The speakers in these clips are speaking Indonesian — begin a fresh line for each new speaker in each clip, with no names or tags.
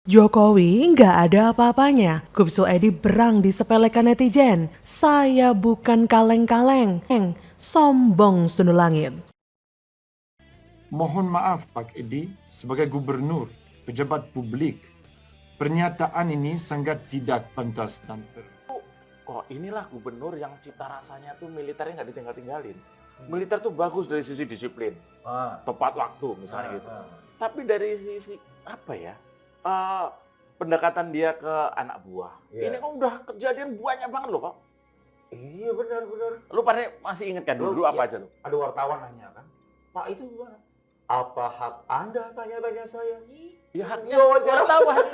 Jokowi nggak ada apa-apanya. Gubso Edi berang disepelekan netizen. Saya bukan kaleng-kaleng. Sombong sunu langit.
Mohon maaf Pak Edi, sebagai gubernur, pejabat publik, pernyataan ini sangat tidak pantas dan
Oh inilah gubernur yang cita rasanya tuh militernya nggak ditinggal-tinggalin. Militer tuh bagus dari sisi disiplin, tepat waktu misalnya gitu. Tapi dari sisi apa ya, pendekatan dia ke anak buah. Ini kan udah kejadian banyak banget loh Pak.
Iya benar.
Lu pada masih inget kan dulu apa aja lu?
Ada wartawan nanya kan, Pak itu gimana? Apa hak Anda tanya-tanya saya?
Ya haknya
Ya, wajar.
wartawan.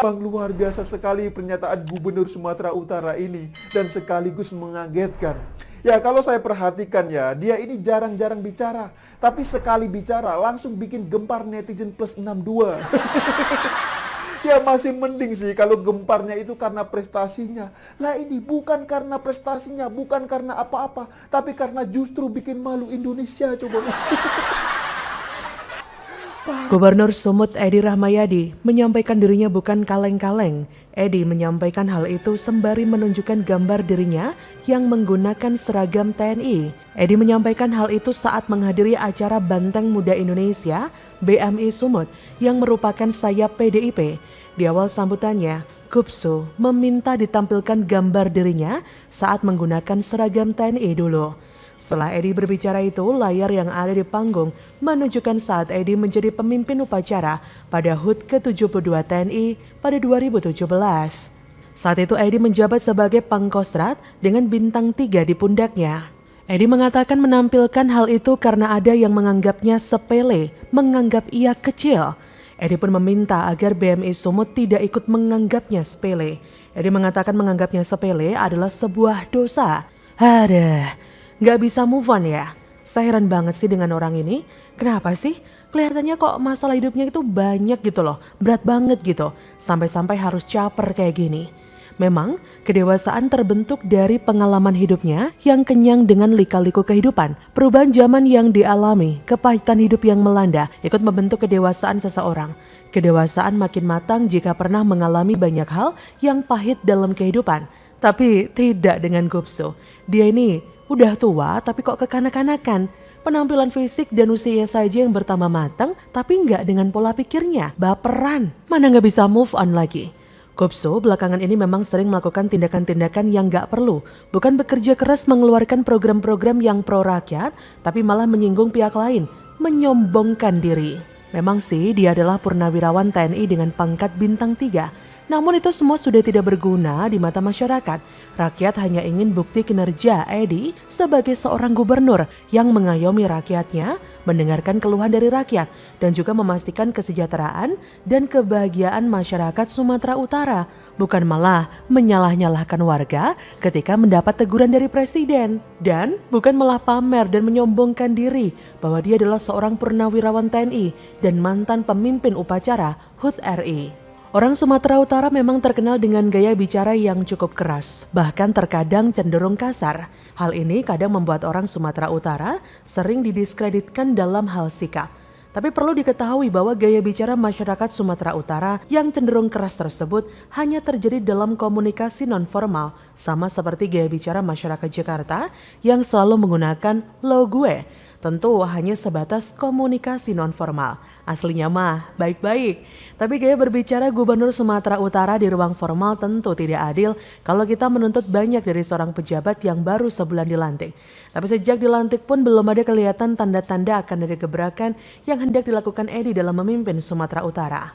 Bang, luar biasa sekali pernyataan Gubernur Sumatera Utara ini dan sekaligus mengagetkan. Ya kalau saya perhatikan ya, dia ini jarang-jarang bicara, tapi sekali bicara langsung bikin gempar netizen plus 62. Ya masih mending sih kalau gemparnya itu karena prestasinya. Lah ini bukan karena prestasinya, bukan karena apa-apa, tapi karena justru bikin malu Indonesia coba.
Gubernur Sumut Edi Rahmayadi menyampaikan dirinya bukan kaleng-kaleng. Edi menyampaikan hal itu sembari menunjukkan gambar dirinya yang menggunakan seragam TNI. Edi menyampaikan hal itu saat menghadiri acara Banteng Muda Indonesia BMI Sumut yang merupakan sayap PDIP. Di awal sambutannya, Gubso meminta ditampilkan gambar dirinya saat menggunakan seragam TNI dulu. Setelah Edi berbicara itu, layar yang ada di panggung menunjukkan saat Edi menjadi pemimpin upacara pada HUT ke-72 TNI pada 2017. Saat itu Edi menjabat sebagai Pangkostrat dengan bintang 3 di pundaknya. Edi mengatakan menampilkan hal itu karena ada yang menganggapnya sepele, menganggap ia kecil. Edi pun meminta agar BMI Sumut tidak ikut menganggapnya sepele. Edi mengatakan menganggapnya sepele adalah sebuah dosa. Gak bisa move on ya. Saya heran banget sih dengan orang ini. Kenapa sih? Kelihatannya kok masalah hidupnya itu banyak gitu loh. Berat banget gitu. Sampai-sampai harus caper kayak gini. Memang kedewasaan terbentuk dari pengalaman hidupnya yang kenyang dengan lika-liku kehidupan. Perubahan zaman yang dialami, kepahitan hidup yang melanda ikut membentuk kedewasaan seseorang. Kedewasaan makin matang jika pernah mengalami banyak hal yang pahit dalam kehidupan. Tapi tidak dengan Gubso. Dia ini udah tua tapi kok kekanak-kanakan. Penampilan fisik dan usianya saja yang bertambah matang tapi nggak dengan pola pikirnya. Baperan, mana nggak bisa move on lagi. Gubso belakangan ini memang sering melakukan tindakan-tindakan yang nggak perlu. Bukan bekerja keras mengeluarkan program-program yang pro rakyat, tapi malah menyinggung pihak lain, menyombongkan diri. Memang sih dia adalah purnawirawan TNI dengan pangkat bintang 3. Namun itu semua sudah tidak berguna di mata masyarakat. Rakyat hanya ingin bukti kinerja Edi sebagai seorang gubernur yang mengayomi rakyatnya, mendengarkan keluhan dari rakyat, dan juga memastikan kesejahteraan dan kebahagiaan masyarakat Sumatera Utara. Bukan malah menyalah-nyalahkan warga ketika mendapat teguran dari presiden. Dan bukan malah pamer dan menyombongkan diri bahwa dia adalah seorang purnawirawan TNI dan mantan pemimpin upacara HUT RI. Orang Sumatera Utara memang terkenal dengan gaya bicara yang cukup keras, bahkan terkadang cenderung kasar. Hal ini kadang membuat orang Sumatera Utara sering didiskreditkan dalam hal sikap. Tapi perlu diketahui bahwa gaya bicara masyarakat Sumatera Utara yang cenderung keras tersebut hanya terjadi dalam komunikasi nonformal, sama seperti gaya bicara masyarakat Jakarta yang selalu menggunakan lo gue. Tentu hanya sebatas komunikasi nonformal. Aslinya mah baik-baik. Tapi gaya berbicara Gubernur Sumatera Utara di ruang formal tentu tidak adil kalau kita menuntut banyak dari seorang pejabat yang baru sebulan dilantik. Tapi sejak dilantik pun belum ada kelihatan tanda-tanda akan ada gebrakan yang hendak dilakukan Edi dalam memimpin Sumatera Utara.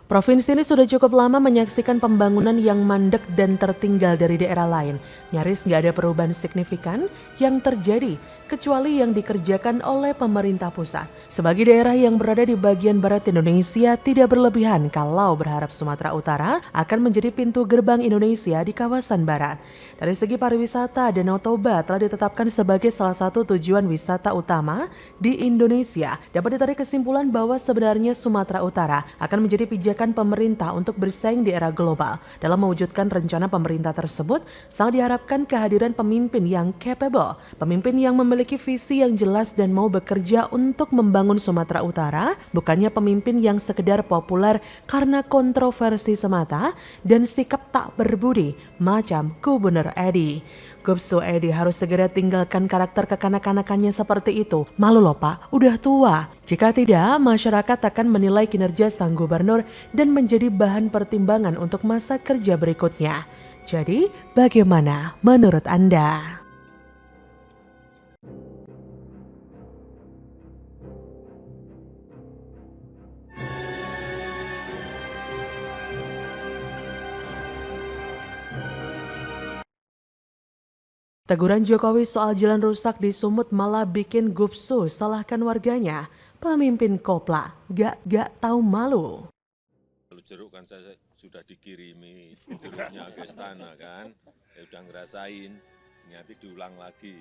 Provinsi ini sudah cukup lama menyaksikan pembangunan yang mandek dan tertinggal dari daerah lain. Nyaris nggak ada perubahan signifikan yang terjadi kecuali yang dikerjakan oleh pemerintah pusat. Sebagai daerah yang berada di bagian barat Indonesia, tidak berlebihan kalau berharap Sumatera Utara akan menjadi pintu gerbang Indonesia di kawasan barat. Dari segi pariwisata, Danau Toba telah ditetapkan sebagai salah satu tujuan wisata utama di Indonesia. Dapat ditarik kesimpulan bahwa sebenarnya Sumatera Utara akan menjadi pijakan kebijakan pemerintah untuk bersaing di era global. Dalam mewujudkan rencana pemerintah tersebut, sangat diharapkan kehadiran pemimpin yang capable, pemimpin yang memiliki visi yang jelas dan mau bekerja untuk membangun Sumatera Utara, bukannya pemimpin yang sekedar populer karena kontroversi semata dan sikap tak berbudi macam Gubernur Edi. Gubsu Edi harus segera tinggalkan karakter kekanak-kanakannya seperti itu. Malu loh Pak, udah tua. Jika tidak, masyarakat akan menilai kinerja sang gubernur dan menjadi bahan pertimbangan untuk masa kerja berikutnya. Jadi, bagaimana menurut Anda? Teguran Jokowi soal jalan rusak di Sumut malah bikin Gubsu salahkan warganya. Pemimpin kopla, gak tahu malu.
Kalau jeruk kan saya sudah dikirimi jeruknya ke istana kan, saya udah ngerasain, nanti diulang lagi.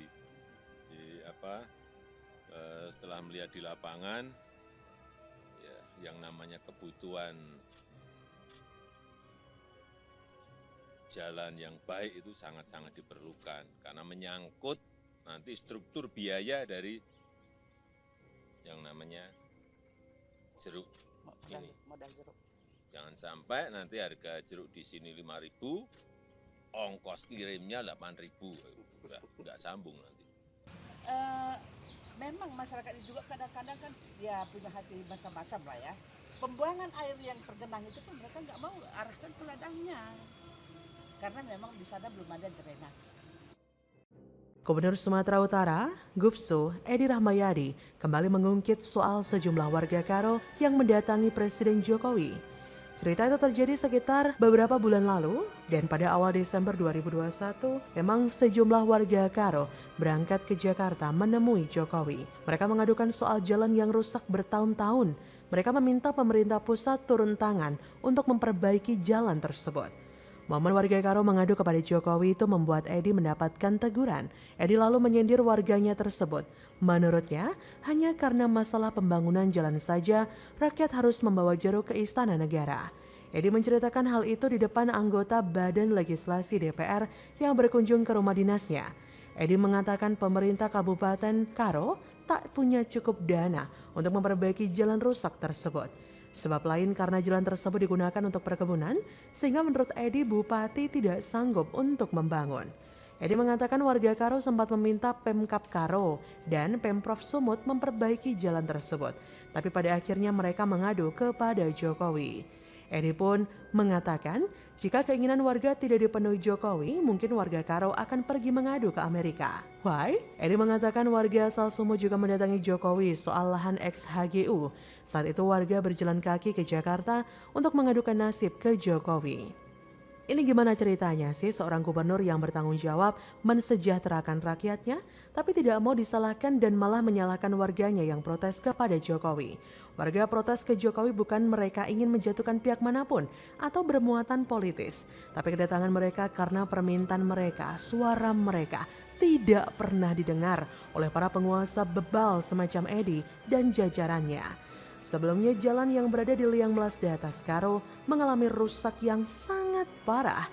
Setelah melihat di lapangan, ya, yang namanya kebutuhan jalan yang baik itu sangat-sangat diperlukan karena menyangkut nanti struktur biaya dari yang namanya jeruk ini. Jangan sampai nanti harga jeruk di sini 5.000, ongkos kirimnya 8.000, nggak sambung nanti.
Memang masyarakat ini juga kadang-kadang kan ya punya hati macam-macam lah ya. Pembuangan air yang tergenang itu pun mereka nggak mau arahkan ke ladangnya. Karena memang di sana belum ada drainase.
Gubernur Sumatera Utara, Gubsu Edi Rahmayadi, kembali mengungkit soal sejumlah warga Karo yang mendatangi Presiden Jokowi. Cerita itu terjadi sekitar beberapa bulan lalu dan pada awal Desember 2021, memang sejumlah warga Karo berangkat ke Jakarta menemui Jokowi. Mereka mengadukan soal jalan yang rusak bertahun-tahun. Mereka meminta pemerintah pusat turun tangan untuk memperbaiki jalan tersebut. Momen warga Karo mengadu kepada Jokowi itu membuat Edi mendapatkan teguran. Edi lalu menyindir warganya tersebut. Menurutnya, hanya karena masalah pembangunan jalan saja, rakyat harus membawa jeruk ke istana negara. Edi menceritakan hal itu di depan anggota Badan Legislasi DPR yang berkunjung ke rumah dinasnya. Edi mengatakan pemerintah Kabupaten Karo tak punya cukup dana untuk memperbaiki jalan rusak tersebut. Sebab lain karena jalan tersebut digunakan untuk perkebunan, sehingga menurut Edi Bupati tidak sanggup untuk membangun. Edi mengatakan warga Karo sempat meminta Pemkab Karo dan Pemprov Sumut memperbaiki jalan tersebut. Tapi pada akhirnya mereka mengadu kepada Jokowi. Edi pun mengatakan jika keinginan warga tidak dipenuhi Jokowi, mungkin warga Karo akan pergi mengadu ke Amerika. Why? Edi mengatakan warga asal Sumut juga mendatangi Jokowi soal lahan ex-HGU. Saat itu warga berjalan kaki ke Jakarta untuk mengadukan nasib ke Jokowi. Ini gimana ceritanya sih seorang gubernur yang bertanggung jawab mensejahterakan rakyatnya, tapi tidak mau disalahkan dan malah menyalahkan warganya yang protes kepada Jokowi. Warga protes ke Jokowi bukan mereka ingin menjatuhkan pihak manapun atau bermuatan politis, tapi kedatangan mereka karena permintaan mereka, suara mereka tidak pernah didengar oleh para penguasa bebal semacam Edi dan jajarannya. Sebelumnya jalan yang berada di Liang Melas di atas Karo mengalami rusak yang sangat parah.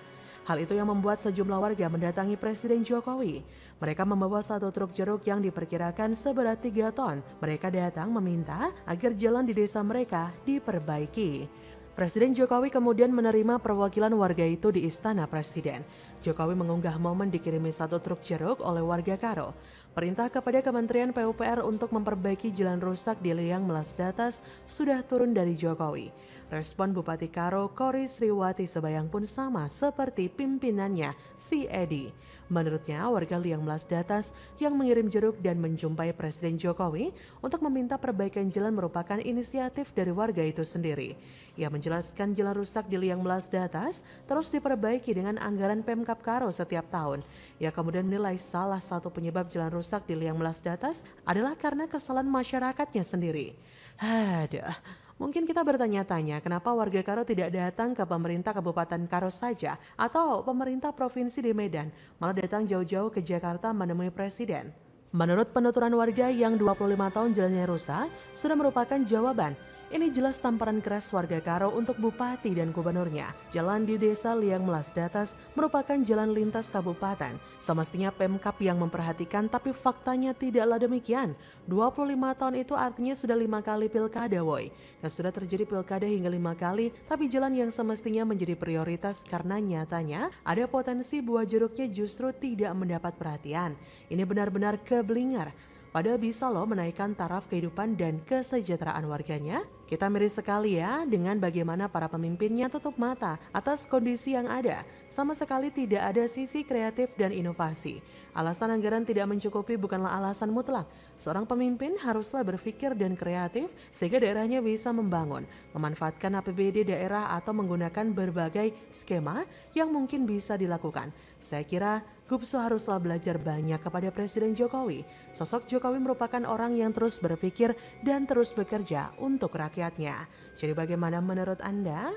Hal itu yang membuat sejumlah warga mendatangi Presiden Jokowi. Mereka membawa satu truk jeruk yang diperkirakan seberat 3 ton. Mereka datang meminta agar jalan di desa mereka diperbaiki. Presiden Jokowi kemudian menerima perwakilan warga itu di Istana Presiden. Jokowi mengunggah momen dikirimi satu truk jeruk oleh warga Karo. Perintah kepada Kementerian PUPR untuk memperbaiki jalan rusak di Liang Melas Datas sudah turun dari Jokowi. Respon Bupati Karo, Kori Sriwati Sebayang pun sama seperti pimpinannya, si Edi. Menurutnya, warga Liang Melas Datas yang mengirim jeruk dan menjumpai Presiden Jokowi untuk meminta perbaikan jalan merupakan inisiatif dari warga itu sendiri. Ia menjelaskan jalan rusak di Liang Melas Datas terus diperbaiki dengan anggaran Pemkab Karo setiap tahun. Ia kemudian menilai salah satu penyebab jalan rusak di Liang Melas Datas adalah karena kesalahan masyarakatnya sendiri. Aduh, mungkin kita bertanya-tanya kenapa warga Karo tidak datang ke pemerintah Kabupaten Karo saja atau pemerintah provinsi di Medan, malah datang jauh-jauh ke Jakarta menemui Presiden. Menurut penuturan warga yang 25 tahun jalannya rusak, sudah merupakan jawaban. Ini jelas tamparan keras warga Karo untuk bupati dan gubernurnya. Jalan di desa Liang Melas Datas merupakan jalan lintas kabupaten. Semestinya Pemkab yang memperhatikan, tapi faktanya tidaklah demikian. 25 tahun itu artinya sudah 5 kali pilkada woy. Dan sudah terjadi pilkada hingga 5 kali, tapi jalan yang semestinya menjadi prioritas karena nyatanya ada potensi buah jeruknya justru tidak mendapat perhatian. Ini benar-benar keblinger. Padahal bisa loh menaikkan taraf kehidupan dan kesejahteraan warganya. Kita miris sekali ya dengan bagaimana para pemimpinnya tutup mata atas kondisi yang ada. Sama sekali tidak ada sisi kreatif dan inovasi. Alasan anggaran tidak mencukupi bukanlah alasan mutlak. Seorang pemimpin haruslah berpikir dan kreatif sehingga daerahnya bisa membangun, memanfaatkan APBD daerah atau menggunakan berbagai skema yang mungkin bisa dilakukan. Saya kira Gubsu haruslah belajar banyak kepada Presiden Jokowi. Sosok Jokowi merupakan orang yang terus berpikir dan terus bekerja untuk rakyatnya. Jadi bagaimana menurut Anda?